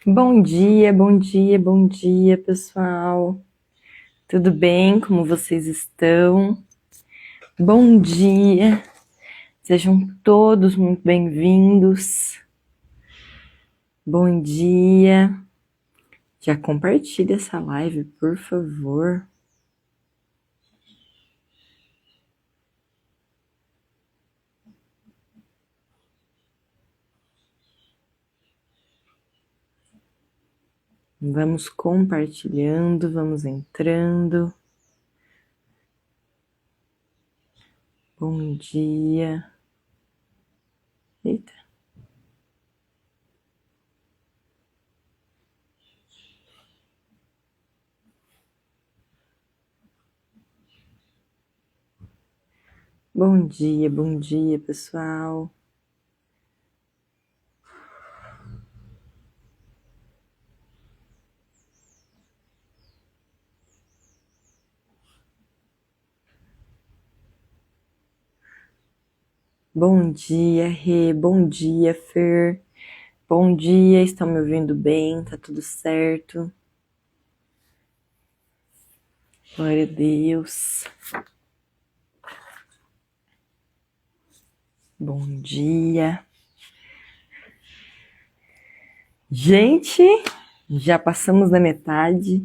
Bom dia, bom dia, bom dia, pessoal. Tudo bem? Como vocês estão? Bom dia. Sejam todos muito bem-vindos. Bom dia. Já compartilha essa live, por favor. Vamos compartilhando, vamos entrando. Bom dia. Eita. Bom dia, pessoal. Bom dia, Rê. Bom dia, Fer. Bom dia, estão me ouvindo bem? Tá tudo certo? Glória a Deus. Bom dia. Gente, já passamos da metade.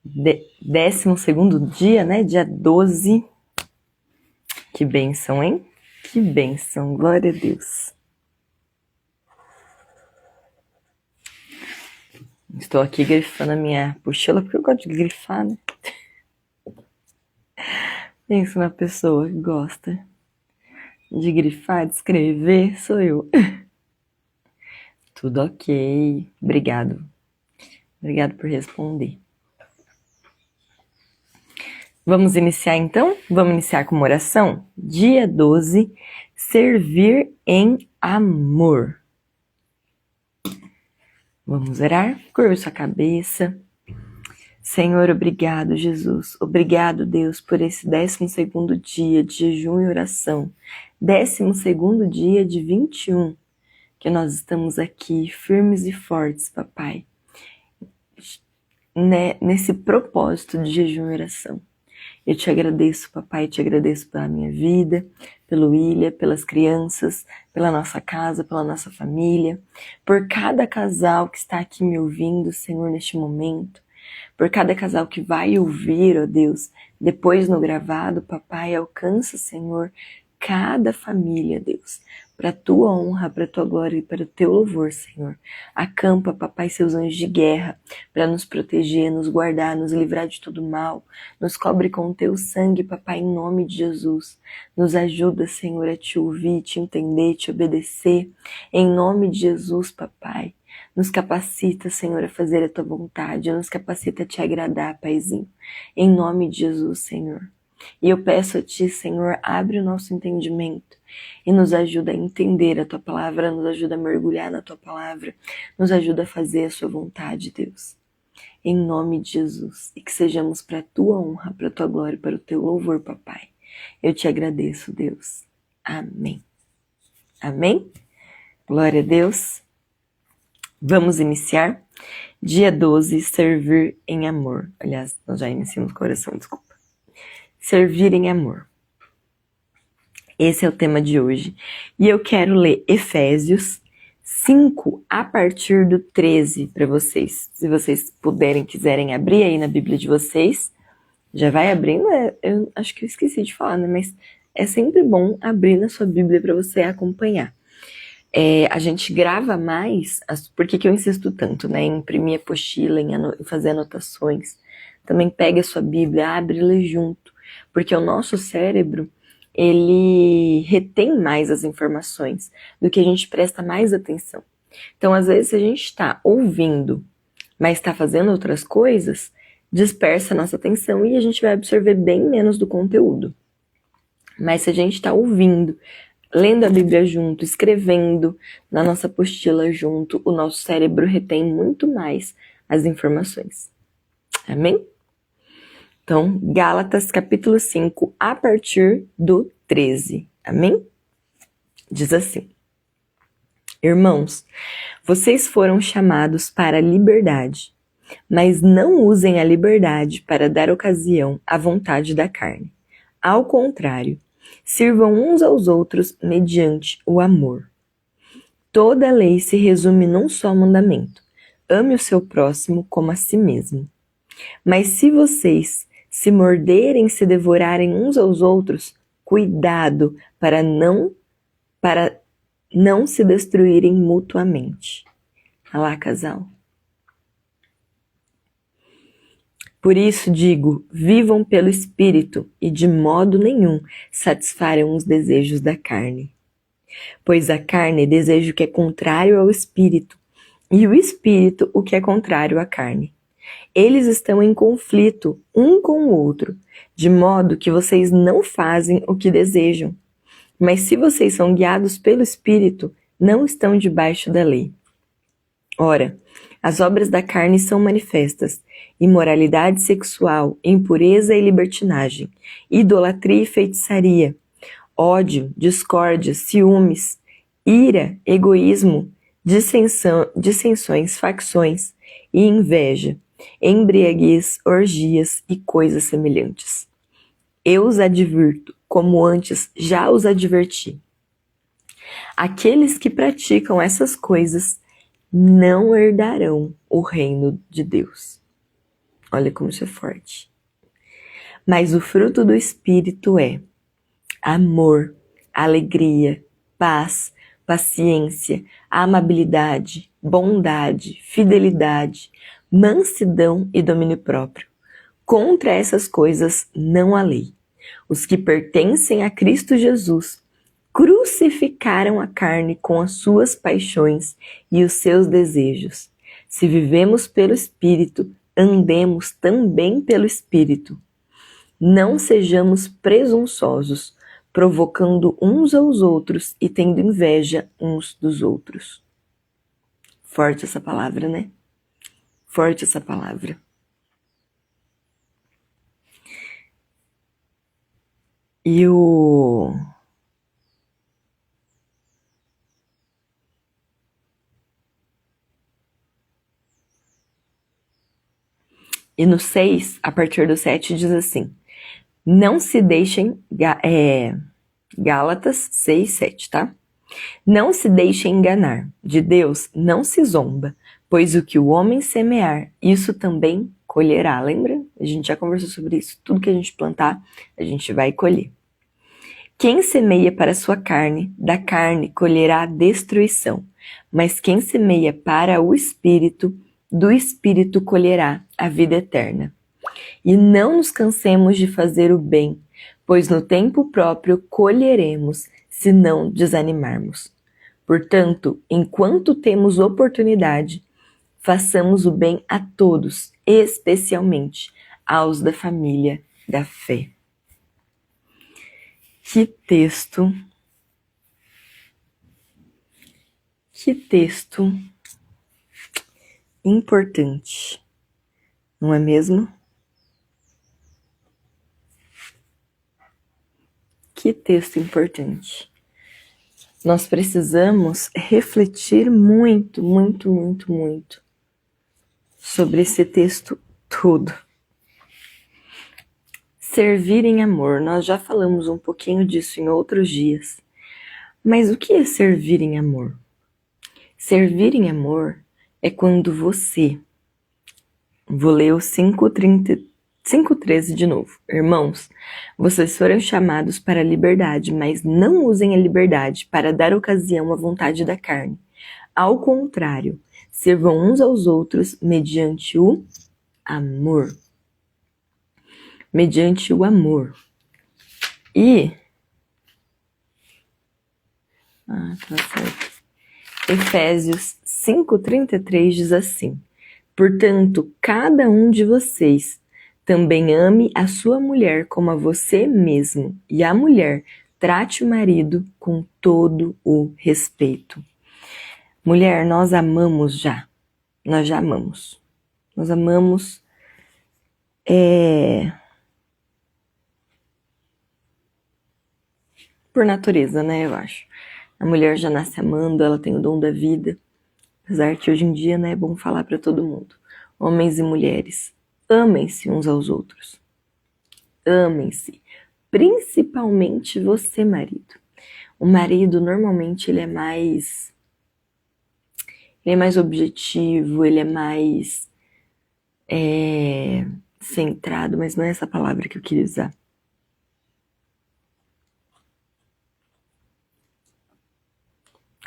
12º dia, né? Dia 12. Que bênção, hein? Que bênção. Glória a Deus. Estou aqui grifando a minha apostila, porque eu gosto de grifar, né? Pensa na pessoa que gosta de grifar, de escrever, sou eu. Tudo ok. Obrigado. Obrigado por responder. Vamos iniciar então? Vamos iniciar com uma oração? Dia 12, servir em amor. Vamos orar? Curva sua cabeça. Senhor, obrigado, Jesus. Obrigado, Deus, por esse 12º dia de jejum e oração. 12º dia de 21, que nós estamos aqui firmes e fortes, papai, nesse propósito de jejum e oração. Eu te agradeço, papai, te agradeço pela minha vida, pelo William, pelas crianças, pela nossa casa, pela nossa família, por cada casal que está aqui me ouvindo, Senhor, neste momento, por cada casal que vai ouvir, ó Deus, depois no gravado, papai, alcança, Senhor, cada família, Deus, para a tua honra, para a tua glória e para o teu louvor, Senhor. Acampa, papai, seus anjos de guerra para nos proteger, nos guardar, nos livrar de todo mal. Nos cobre com o teu sangue, papai, em nome de Jesus. Nos ajuda, Senhor, a te ouvir, te entender, te obedecer. Em nome de Jesus, papai. Nos capacita, Senhor, a fazer a tua vontade. Nos capacita a te agradar, Paizinho. Em nome de Jesus, Senhor. E eu peço a ti, Senhor, abre o nosso entendimento e nos ajuda a entender a tua palavra, nos ajuda a mergulhar na tua palavra, nos ajuda a fazer a sua vontade, Deus. Em nome de Jesus, e que sejamos para a tua honra, para a tua glória, para o teu louvor, papai. Eu te agradeço, Deus. Amém. Amém? Glória a Deus. Vamos iniciar. Dia 12, servir em amor. Aliás, nós já iniciamos com oração, desculpa. Servir em amor. Esse é o tema de hoje. E eu quero ler Efésios 5, a partir do 13 para vocês. Se vocês puderem, quiserem abrir aí na Bíblia de vocês, já vai abrindo. Eu acho que eu esqueci de falar, né? Mas é sempre bom abrir na sua Bíblia para você acompanhar. A gente grava mais, por que eu insisto tanto, né? Em imprimir apostila, em fazer anotações. Também pega a sua Bíblia, abre e lê junto. Porque o nosso cérebro, ele retém mais as informações do que a gente presta mais atenção. Então, às vezes, se a gente está ouvindo, mas está fazendo outras coisas, dispersa a nossa atenção e a gente vai absorver bem menos do conteúdo. Mas se a gente está ouvindo, lendo a Bíblia junto, escrevendo na nossa apostila junto, o nosso cérebro retém muito mais as informações. Amém? Então, Gálatas capítulo 5, a partir do 13. Amém? Diz assim: Irmãos, vocês foram chamados para a liberdade, mas não usem a liberdade para dar ocasião à vontade da carne. Ao contrário, sirvam uns aos outros mediante o amor. Toda a lei se resume num só mandamento: ame o seu próximo como a si mesmo. Mas se vocês se morderem e se devorarem uns aos outros, cuidado para não se destruírem mutuamente. Olha lá, casal. Por isso digo, vivam pelo Espírito e de modo nenhum satisfarão os desejos da carne. Pois a carne deseja o que é contrário ao Espírito, e o Espírito o que é contrário à carne. Eles estão em conflito um com o outro, de modo que vocês não fazem o que desejam. Mas se vocês são guiados pelo Espírito, não estão debaixo da lei. Ora, as obras da carne são manifestas: imoralidade sexual, impureza e libertinagem, idolatria e feitiçaria, ódio, discórdia, ciúmes, ira, egoísmo, dissensões, facções e inveja, embriaguez, orgias e coisas semelhantes. Eu os advirto, como antes já os adverti. Aqueles que praticam essas coisas não herdarão o reino de Deus. Olha como isso é forte. Mas o fruto do Espírito é amor, alegria, paz, paciência, amabilidade, bondade, fidelidade, mansidão e domínio próprio. Contra essas coisas não há lei. Os que pertencem a Cristo Jesus crucificaram a carne com as suas paixões e os seus desejos. Se vivemos pelo Espírito, andemos também pelo Espírito. Não sejamos presunçosos, provocando uns aos outros e tendo inveja uns dos outros. Forte essa palavra, né? Forte essa palavra. E no 6, a partir do 7, diz assim: não se deixem, Gálatas 6, 7, tá? Não se deixem enganar, de Deus não se zomba, pois o que o homem semear, isso também colherá. Lembra? A gente já conversou sobre isso. Tudo que a gente plantar, a gente vai colher. Quem semeia para a sua carne, da carne colherá destruição. Mas quem semeia para o Espírito, do Espírito colherá a vida eterna. E não nos cansemos de fazer o bem, pois no tempo próprio colheremos, se não desanimarmos. Portanto, enquanto temos oportunidade, façamos o bem a todos, especialmente aos da família da fé. Que texto importante, não é mesmo? Que texto importante. Nós precisamos refletir muito, muito, muito, muito sobre esse texto todo. Servir em amor, nós já falamos um pouquinho disso em outros dias. Mas o que é servir em amor? Servir em amor é quando você... Vou ler o 5:13 de novo. Irmãos, vocês foram chamados para a liberdade, mas não usem a liberdade para dar ocasião à vontade da carne. Ao contrário, sirvam uns aos outros mediante o amor. Mediante o amor. E... tá certo. Efésios 5:33 diz assim: portanto, cada um de vocês também ame a sua mulher como a você mesmo, e a mulher trate o marido com todo o respeito. Mulher, nós amamos já. Nós já amamos. Nós amamos por natureza, né, eu acho. A mulher já nasce amando, ela tem o dom da vida. Apesar que hoje em dia, né, é bom falar para todo mundo. Homens e mulheres, amem-se uns aos outros. Amem-se. Principalmente você, marido. O marido, normalmente, ele é mais objetivo, ele é mais centrado, mas não é essa palavra que eu queria usar.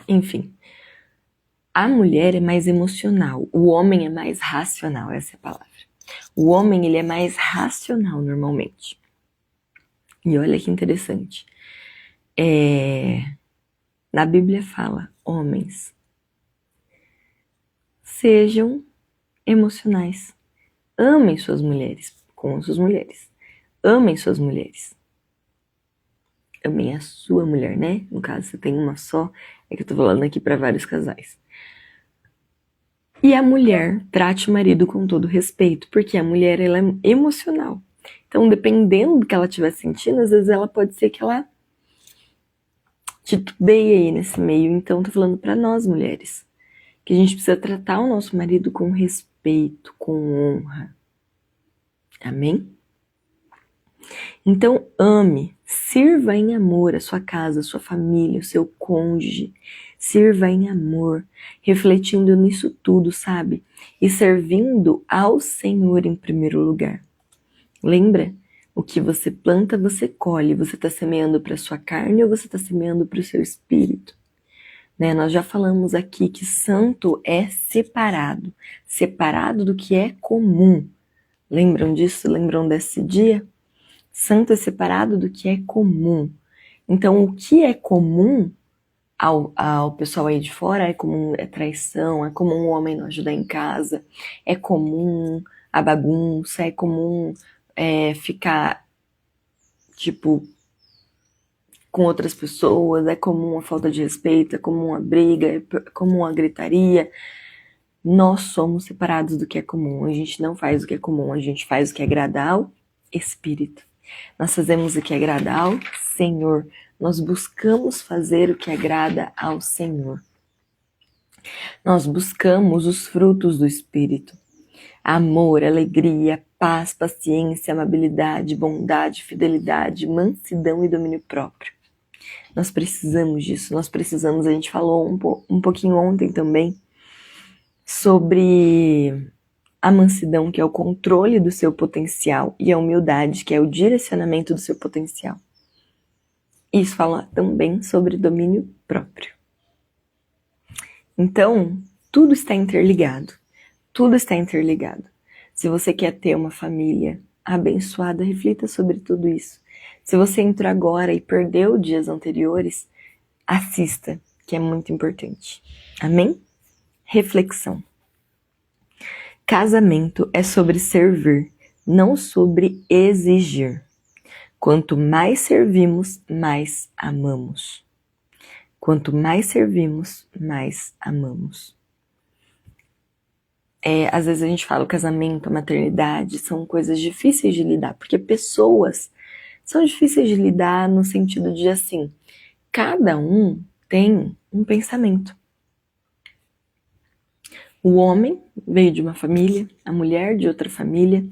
Enfim, a mulher é mais emocional, o homem é mais racional, essa é a palavra. O homem, ele é mais racional normalmente. E olha que interessante. Na Bíblia fala, homens, sejam emocionais. Amem suas mulheres, com suas mulheres. Amem suas mulheres. Amem a sua mulher, né? No caso, você tem uma só, é que eu tô falando aqui para vários casais. E a mulher, trate o marido com todo respeito, porque a mulher, ela é emocional. Então, dependendo do que ela estiver sentindo, às vezes ela pode ser que ela titubeie aí nesse meio. Então, tô falando para nós, mulheres, que a gente precisa tratar o nosso marido com respeito, com honra. Amém? Então, ame, sirva em amor a sua casa, a sua família, o seu cônjuge. Sirva em amor, refletindo nisso tudo, sabe? E servindo ao Senhor em primeiro lugar. Lembra? O que você planta, você colhe. Você está semeando para a sua carne ou você está semeando para o seu espírito? Né? Nós já falamos aqui que santo é separado. Separado do que é comum. Lembram disso? Lembram desse dia? Santo é separado do que é comum. Então, o que é comum ao pessoal aí de fora é comum traição, é comum o homem não ajudar em casa, é comum a bagunça, é comum ficar, tipo, com outras pessoas, é comum a falta de respeito, é comum a briga, é comum a gritaria. Nós somos separados do que é comum, a gente não faz o que é comum, a gente faz o que agrada ao Espírito. Nós fazemos o que agrada ao Senhor. Nós buscamos fazer o que agrada ao Senhor. Nós buscamos os frutos do Espírito. Amor, alegria, paz, paciência, amabilidade, bondade, fidelidade, mansidão e domínio próprio. Nós precisamos disso. Nós precisamos, a gente falou um pouquinho ontem também, sobre a mansidão, que é o controle do seu potencial, e a humildade, que é o direcionamento do seu potencial. Isso fala também sobre domínio próprio. Então, tudo está interligado. Tudo está interligado. Se você quer ter uma família abençoada, reflita sobre tudo isso. Se você entrou agora e perdeu dias anteriores, assista, que é muito importante. Amém? Reflexão. Casamento é sobre servir, não sobre exigir. Quanto mais servimos, mais amamos. Quanto mais servimos, mais amamos. Às vezes a gente fala o casamento, a maternidade, são coisas difíceis de lidar, porque pessoas são difíceis de lidar no sentido de assim, cada um tem um pensamento. O homem veio de uma família, a mulher de outra família,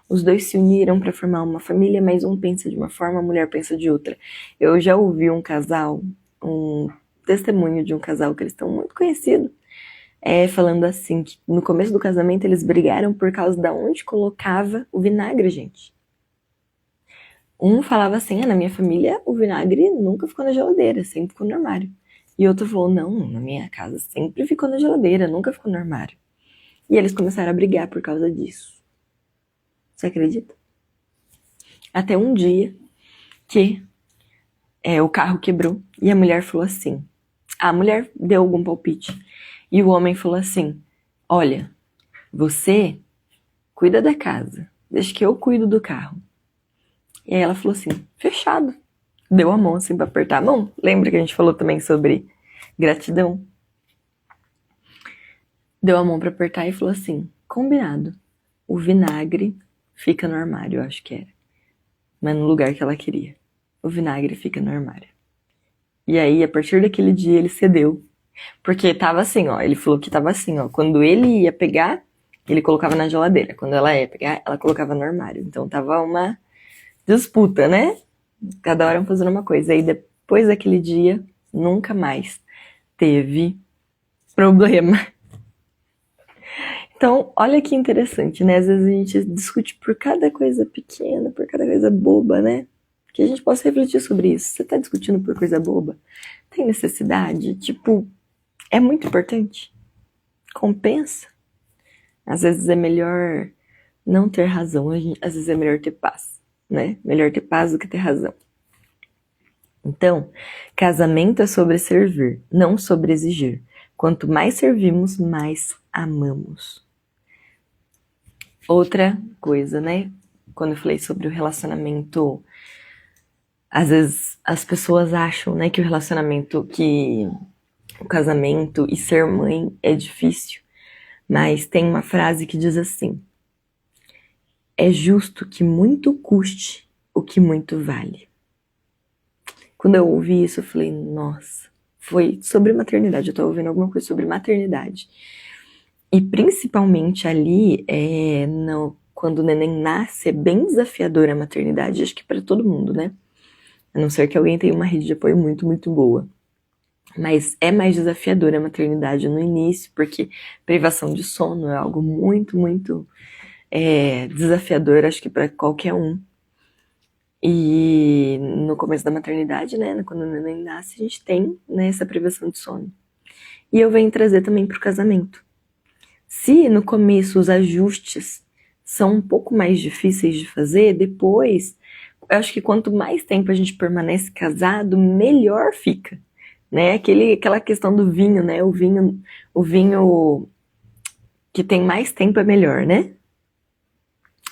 os dois se uniram para formar uma família, mas um pensa de uma forma, a mulher pensa de outra. Eu já ouvi um testemunho de um casal que eles estão muito conhecidos, falando assim, que no começo do casamento eles brigaram por causa de onde colocava o vinagre, gente. Um falava assim, na minha família o vinagre nunca ficou na geladeira, sempre ficou no armário. E outro falou, não, na minha casa sempre ficou na geladeira, nunca ficou no armário. E eles começaram a brigar por causa disso. Você acredita? Até um dia que o carro quebrou e a mulher falou assim, a mulher deu algum palpite. E o homem falou assim, olha, você cuida da casa, deixa que eu cuido do carro. E aí ela falou assim, fechado. Deu a mão assim pra apertar a mão. Lembra que a gente falou também sobre gratidão? Deu a mão pra apertar e falou assim, combinado. O vinagre fica no armário, eu acho que era. Mas no lugar que ela queria. O vinagre fica no armário. E aí, a partir daquele dia, ele cedeu. Porque tava assim, ó. Ele falou que tava assim, ó. Quando ele ia pegar, ele colocava na geladeira. Quando ela ia pegar, ela colocava no armário. Então tava uma disputa, né? Cada hora fazendo uma coisa. Aí depois daquele dia, nunca mais teve problema. Então, olha que interessante, né? Às vezes a gente discute por cada coisa pequena, por cada coisa boba, né? Que a gente possa refletir sobre isso. Você tá discutindo por coisa boba? Tem necessidade? Tipo, é muito importante? Compensa? Às vezes é melhor não ter razão, às vezes é melhor ter paz, né? Melhor ter paz do que ter razão. Então, casamento é sobre servir, não sobre exigir. Quanto mais servimos, mais amamos. Outra coisa, né? Quando eu falei sobre o relacionamento, às vezes as pessoas acham, né, que o casamento e ser mãe é difícil. Mas tem uma frase que diz assim: é justo que muito custe o que muito vale. Quando eu ouvi isso, eu falei, nossa, foi sobre maternidade. Eu tô ouvindo alguma coisa sobre maternidade. E principalmente ali, quando o neném nasce, é bem desafiadora a maternidade, acho que para todo mundo, né? A não ser que alguém tenha uma rede de apoio muito, muito boa. Mas é mais desafiadora a maternidade no início, porque privação de sono é algo muito, muito desafiador, acho que para qualquer um. E no começo da maternidade, né, quando o neném nasce, a gente tem, né, essa privação de sono. E eu venho trazer também para o casamento. Se no começo os ajustes são um pouco mais difíceis de fazer, depois, eu acho que quanto mais tempo a gente permanece casado, melhor fica, né? Aquela questão do vinho, né? O vinho que tem mais tempo é melhor, né?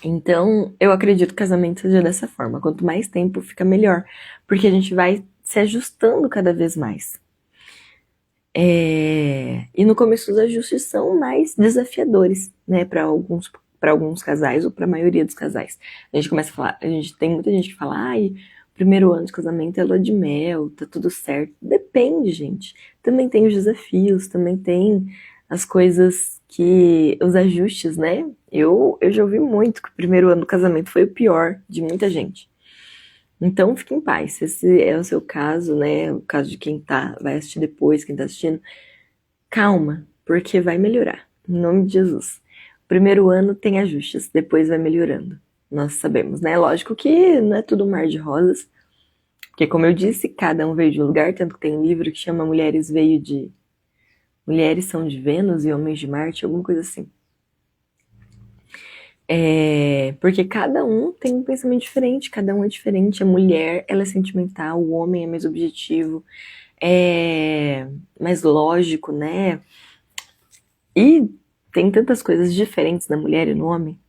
Então, eu acredito que o casamento seja dessa forma. Quanto mais tempo, fica melhor. Porque a gente vai se ajustando cada vez mais. E no começo os ajustes são mais desafiadores, né? Para alguns casais ou para a maioria dos casais. A gente começa a falar, tem muita gente que fala, ai, o primeiro ano de casamento é lua de mel, tá tudo certo. Depende, gente. Também tem os desafios, também tem as coisas os ajustes, né? Eu já ouvi muito que o primeiro ano do casamento foi o pior de muita gente. Então, fique em paz. Se esse é o seu caso, né? O caso de quem vai assistir depois, quem tá assistindo, calma, porque vai melhorar. Em nome de Jesus. O primeiro ano tem ajustes, depois vai melhorando. Nós sabemos, né? Lógico que não é tudo um mar de rosas. Porque, como eu disse, cada um veio de um lugar, tanto que tem um livro que chama Mulheres são de Vênus e Homens de Marte, alguma coisa assim. Porque cada um tem um pensamento diferente, cada um é diferente. A mulher, ela é sentimental, o homem é mais objetivo, é mais lógico, né? E tem tantas coisas diferentes na mulher e no homem.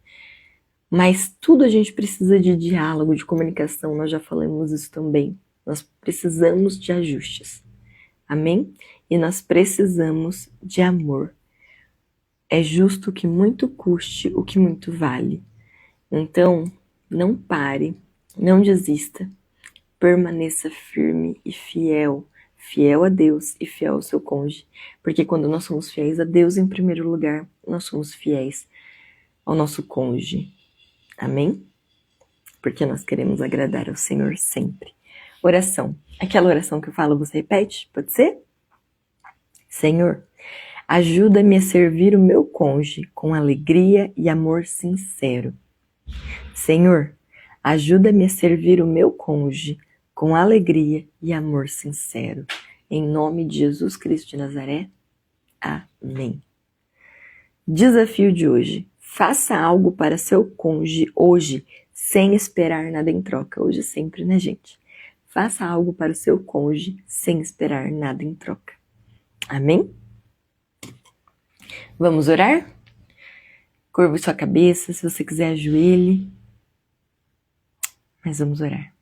Mas tudo a gente precisa de diálogo, de comunicação, nós já falamos isso também. Nós precisamos de ajustes. Amém? E nós precisamos de amor. É justo que muito custe o que muito vale. Então, não pare, não desista, permaneça firme e fiel a Deus e fiel ao seu cônjuge. Porque quando nós somos fiéis a Deus em primeiro lugar, nós somos fiéis ao nosso cônjuge. Amém? Porque nós queremos agradar ao Senhor sempre. Oração. Aquela oração que eu falo, você repete? Pode ser? Senhor, ajuda-me a servir o meu cônjuge com alegria e amor sincero. Senhor, ajuda-me a servir o meu cônjuge com alegria e amor sincero. Em nome de Jesus Cristo de Nazaré. Amém. Desafio de hoje. Faça algo para seu cônjuge hoje, sem esperar nada em troca. Hoje sempre, né, gente? Faça algo para o seu cônjuge, sem esperar nada em troca. Amém? Vamos orar? Curva sua cabeça, se você quiser ajoelhe. Mas vamos orar.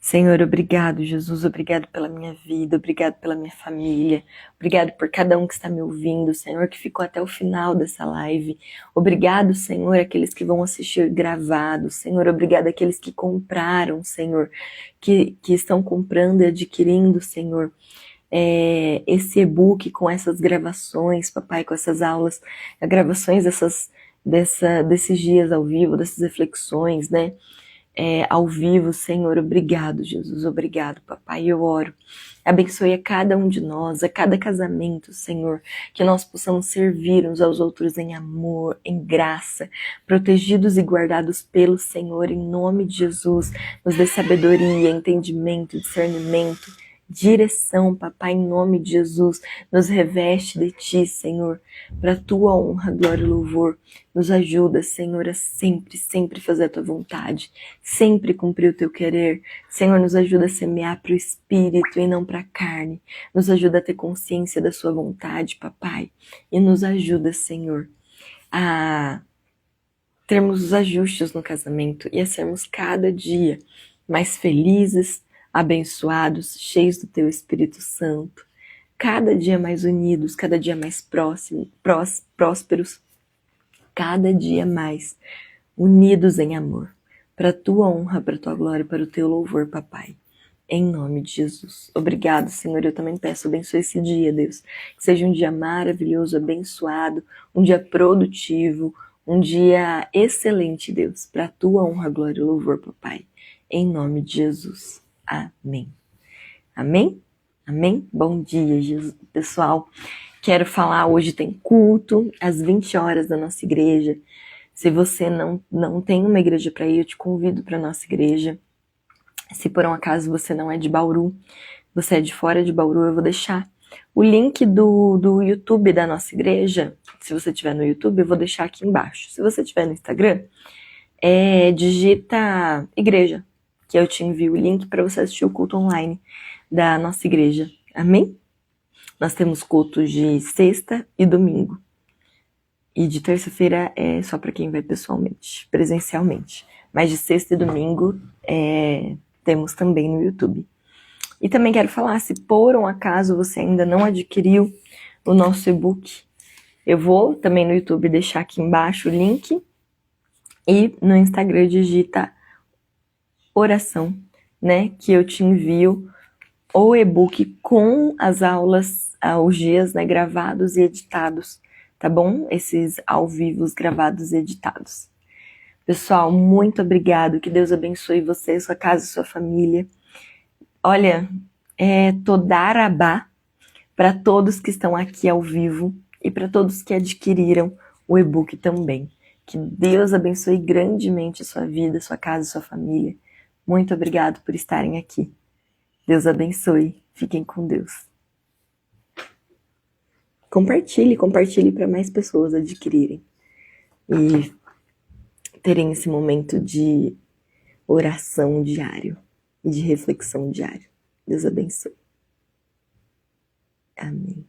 Senhor, obrigado, Jesus, obrigado pela minha vida, obrigado pela minha família, obrigado por cada um que está me ouvindo, Senhor, que ficou até o final dessa live. Obrigado, Senhor, aqueles que vão assistir gravado, Senhor, obrigado aqueles que compraram, Senhor, que estão comprando e adquirindo, Senhor, esse e-book com essas gravações, papai, com essas aulas, gravações desses dias ao vivo, dessas reflexões, né? Ao vivo, Senhor, obrigado, Jesus, obrigado, papai, eu oro. Abençoe a cada um de nós, a cada casamento, Senhor, que nós possamos servir uns aos outros em amor, em graça, protegidos e guardados pelo Senhor, em nome de Jesus. Nos dê sabedoria, entendimento, discernimento, direção, papai, em nome de Jesus. Nos reveste de ti, Senhor, para a tua honra, glória e louvor. Nos ajuda, Senhor, a sempre, sempre fazer a tua vontade, sempre cumprir o teu querer. Senhor, nos ajuda a semear para o Espírito e não para a carne. Nos ajuda a ter consciência da sua vontade, papai. E nos ajuda, Senhor, a termos os ajustes no casamento e a sermos cada dia mais felizes, abençoados, cheios do teu Espírito Santo. Cada dia mais unidos, cada dia mais prósperos, cada dia mais unidos em amor, para a tua honra, para a tua glória, para o teu louvor, papai, em nome de Jesus. Obrigado, Senhor, eu também peço, abençoe esse dia, Deus, que seja um dia maravilhoso, abençoado, um dia produtivo, um dia excelente, Deus, para a tua honra, glória e louvor, papai, em nome de Jesus. Amém. Amém? Amém? Bom dia, Jesus, pessoal. Quero falar, hoje tem culto às 20 horas da nossa igreja. Se você não tem uma igreja para ir, eu te convido para a nossa igreja. Se por um acaso você não é de Bauru, você é de fora de Bauru, eu vou deixar o link do YouTube da nossa igreja. Se você estiver no YouTube, eu vou deixar aqui embaixo. Se você estiver no Instagram, digita igreja, que eu te envio o link para você assistir o culto online da nossa igreja. Amém? Nós temos cultos de sexta e domingo. E de terça-feira é só para quem vai pessoalmente, presencialmente. Mas de sexta e domingo temos também no YouTube. E também quero falar, se por um acaso você ainda não adquiriu o nosso e-book, eu vou também no YouTube deixar aqui embaixo o link. E no Instagram digita oração, né? Que eu te envio o e-book com as aulas, os dias, né, gravados e editados, tá bom? Esses ao vivo gravados e editados. Pessoal, muito obrigado, que Deus abençoe você, sua casa, sua família. Olha, Todarabá para todos que estão aqui ao vivo e para todos que adquiriram o e-book também. Que Deus abençoe grandemente a sua vida, sua casa, sua família. Muito obrigado por estarem aqui. Deus abençoe. Fiquem com Deus. Compartilhe para mais pessoas adquirirem e terem esse momento de oração diário e de reflexão diária. Deus abençoe. Amém.